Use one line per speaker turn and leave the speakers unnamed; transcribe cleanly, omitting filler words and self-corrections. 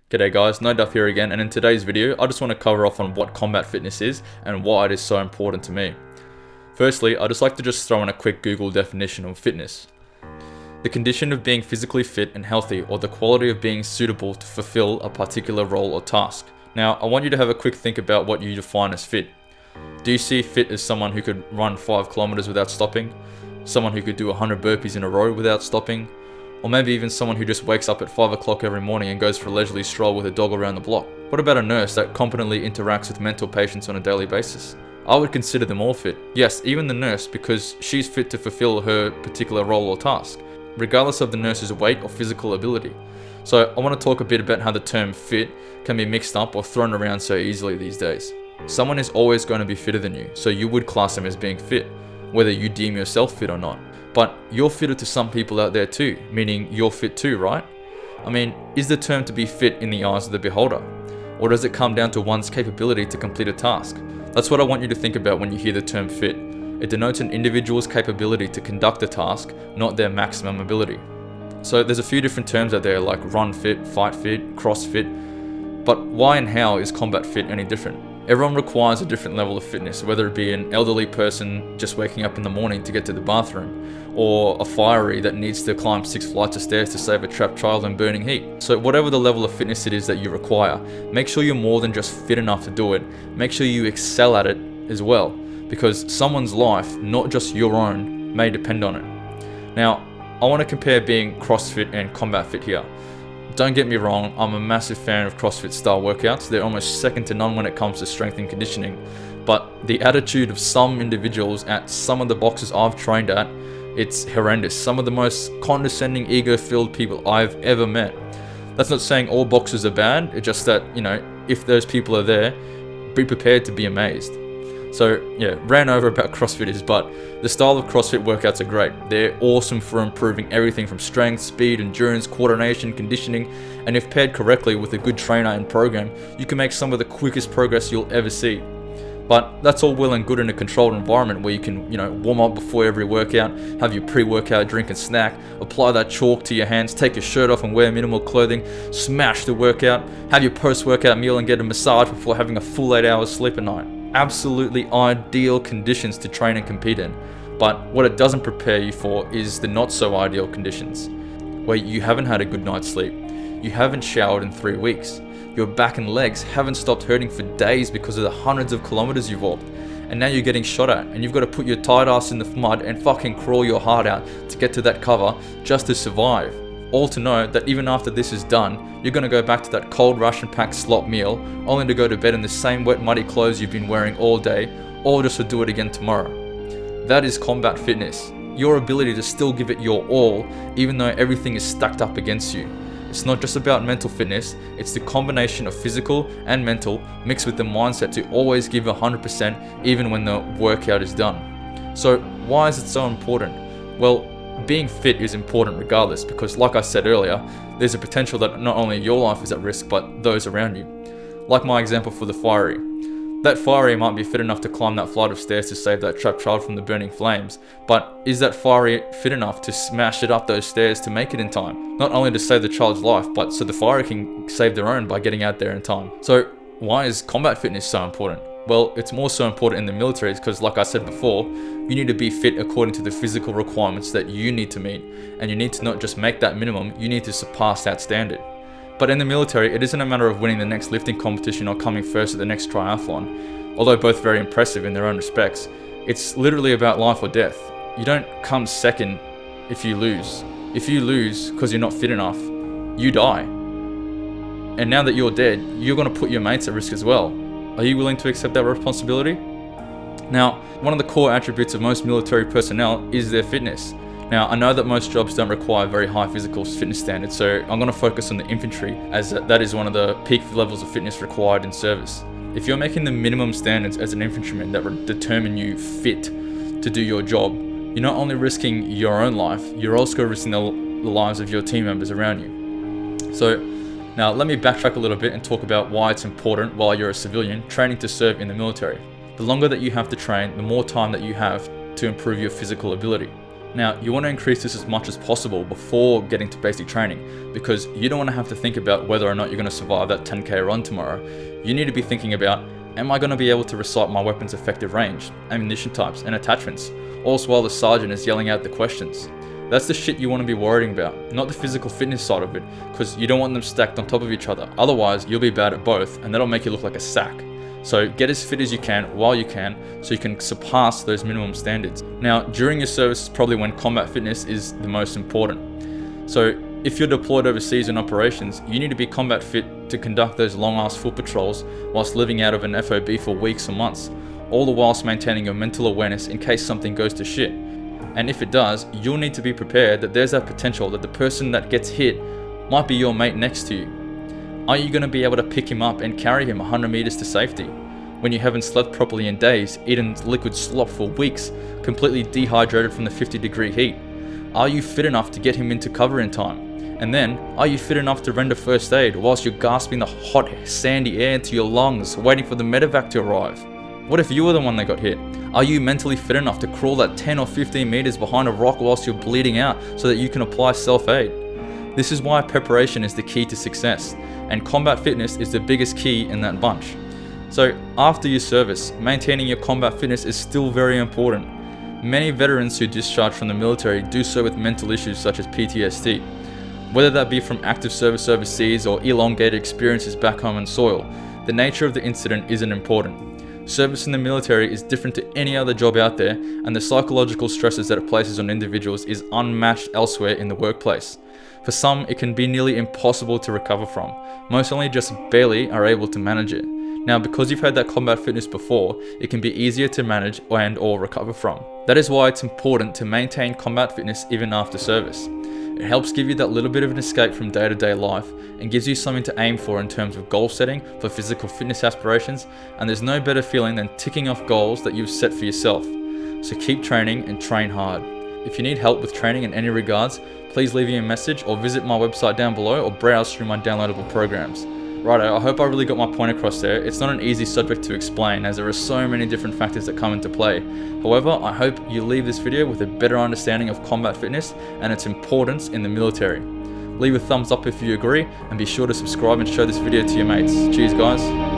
G'day guys, no Duff here again, and in today's video I just want to cover off on what combat fitness is and why it is so important to me. Firstly, I'd just like to throw in a quick Google definition of fitness. The condition of being physically fit and healthy, or the quality of being suitable to fulfill a particular role or task. Now, I want you to have a quick think about what you define as fit. Do you see fit as someone who could run 5 kilometers without stopping? Someone who could do 100 burpees in a row without stopping? Or maybe even someone who just wakes up at 5 o'clock every morning and goes for a leisurely stroll with a dog around the block? What about a nurse that competently interacts with mental patients on a daily basis? I would consider them all fit. Yes, even the nurse, because she's fit to fulfill her particular role or task, regardless of the nurse's weight or physical ability. So I want to talk a bit about how the term fit can be mixed up or thrown around so easily these days. Someone is always going to be fitter than you, so you would class them as being fit, whether you deem yourself fit or not. But you're fitter to some people out there too, meaning you're fit too, right? I mean, is the term to be fit in the eyes of the beholder? Or does it come down to one's capability to complete a task? That's what I want you to think about when you hear the term fit. It denotes an individual's capability to conduct a task, not their maximum ability. So there's a few different terms out there like run fit, fight fit, cross fit, but why and how is combat fit any different? Everyone requires a different level of fitness, whether it be an elderly person just waking up in the morning to get to the bathroom, or a fiery that needs to climb 6 flights of stairs to save a trapped child in burning heat. So whatever the level of fitness it is that you require, make sure you're more than just fit enough to do it. Make sure you excel at it as well, because someone's life, not just your own, may depend on it. Now, I want to compare being CrossFit and combat fit here. Don't get me wrong, I'm a massive fan of CrossFit style workouts. They're almost second to none when it comes to strength and conditioning. But the attitude of some individuals at some of the boxes I've trained at, it's horrendous. Some of the most condescending, ego-filled people I've ever met. That's not saying all boxes are bad, it's just that, if those people are there, be prepared to be amazed. So yeah, ran over about CrossFitters, but the style of CrossFit workouts are great. They're awesome for improving everything from strength, speed, endurance, coordination, conditioning, and if paired correctly with a good trainer and program, you can make some of the quickest progress you'll ever see. But that's all well and good in a controlled environment where you can, warm up before every workout, have your pre-workout drink and snack, apply that chalk to your hands, take your shirt off and wear minimal clothing, smash the workout, have your post-workout meal and get a massage before having a full 8 hours sleep at night. Absolutely ideal conditions to train and compete in. But what it doesn't prepare you for is the not so ideal conditions, where you haven't had a good night's sleep, you haven't showered in 3 weeks, your back and legs haven't stopped hurting for days because of the hundreds of kilometers you've walked, and now you're getting shot at and you've got to put your tight ass in the mud and fucking crawl your heart out to get to that cover just to survive. All to know that even after this is done, you're going to go back to that cold ration-packed slop meal, only to go to bed in the same wet muddy clothes you've been wearing all day, or just to do it again tomorrow. That is combat fitness. Your ability to still give it your all, even though everything is stacked up against you. It's not just about mental fitness, it's the combination of physical and mental mixed with the mindset to always give 100% even when the workout is done. So why is it so important? Well, being fit is important regardless, because like I said earlier, there's a potential that not only your life is at risk, but those around you. Like my example for the fiery. That fiery might be fit enough to climb that flight of stairs to save that trapped child from the burning flames, but is that fiery fit enough to smash it up those stairs to make it in time? Not only to save the child's life, but so the fiery can save their own by getting out there in time. So why is combat fitness so important? Well, it's more so important in the military because, like I said before, you need to be fit according to the physical requirements that you need to meet, and you need to not just make that minimum, you need to surpass that standard. But in the military, it isn't a matter of winning the next lifting competition or coming first at the next triathlon, although both very impressive in their own respects. It's literally about life or death. You don't come second if you lose. If you lose because you're not fit enough, you die. And now that you're dead, you're going to put your mates at risk as well. Are you willing to accept that responsibility? Now, one of the core attributes of most military personnel is their fitness. Now, I know that most jobs don't require very high physical fitness standards, so I'm going to focus on the infantry, as that is one of the peak levels of fitness required in service. If you're making the minimum standards as an infantryman that would determine you fit to do your job, you're not only risking your own life, you're also risking the lives of your team members around you. So, now let me backtrack a little bit and talk about why it's important while you're a civilian training to serve in the military. The longer that you have to train, the more time that you have to improve your physical ability. Now, you want to increase this as much as possible before getting to basic training, because you don't want to have to think about whether or not you're going to survive that 10k run tomorrow. You need to be thinking about, am I going to be able to recite my weapon's effective range, ammunition types, and attachments, all while the sergeant is yelling out the questions. That's the shit you want to be worrying about, not the physical fitness side of it, because you don't want them stacked on top of each other. Otherwise, you'll be bad at both, and that'll make you look like a sack. So get as fit as you can while you can, so you can surpass those minimum standards. Now, during your service is probably when combat fitness is the most important. So if you're deployed overseas in operations, you need to be combat fit to conduct those long-ass foot patrols whilst living out of an FOB for weeks or months, all the whilst maintaining your mental awareness in case something goes to shit. And if it does, you'll need to be prepared that there's that potential that the person that gets hit might be your mate next to you. Are you going to be able to pick him up and carry him 100 meters to safety when you haven't slept properly in days, eaten liquid slop for weeks, completely dehydrated from the 50-degree heat? Are you fit enough to get him into cover in time? And then, are you fit enough to render first aid whilst you're gasping the hot, sandy air into your lungs, waiting for the medevac to arrive? What if you were the one that got hit? Are you mentally fit enough to crawl that 10 or 15 meters behind a rock whilst you're bleeding out so that you can apply self-aid? This is why preparation is the key to success, and combat fitness is the biggest key in that bunch. So after your service, maintaining your combat fitness is still very important. Many veterans who discharge from the military do so with mental issues such as PTSD, whether that be from active service overseas or elongated experiences back home on soil. The nature of the incident isn't important. Service in the military is different to any other job out there, and the psychological stresses that it places on individuals is unmatched elsewhere in the workplace. For some, it can be nearly impossible to recover from. Most only just barely are able to manage it. Now, because you've had that combat fitness before, it can be easier to manage and or recover from. That is why it's important to maintain combat fitness even after service. It helps give you that little bit of an escape from day-to-day life and gives you something to aim for in terms of goal setting for physical fitness aspirations, and there's no better feeling than ticking off goals that you've set for yourself. So keep training and train hard. If you need help with training in any regards, please leave me a message or visit my website down below or browse through my downloadable programs. Righto, I hope I really got my point across there. It's not an easy subject to explain as there are so many different factors that come into play. However, I hope you leave this video with a better understanding of combat fitness and its importance in the military. Leave a thumbs up if you agree, and be sure to subscribe and show this video to your mates. Cheers guys.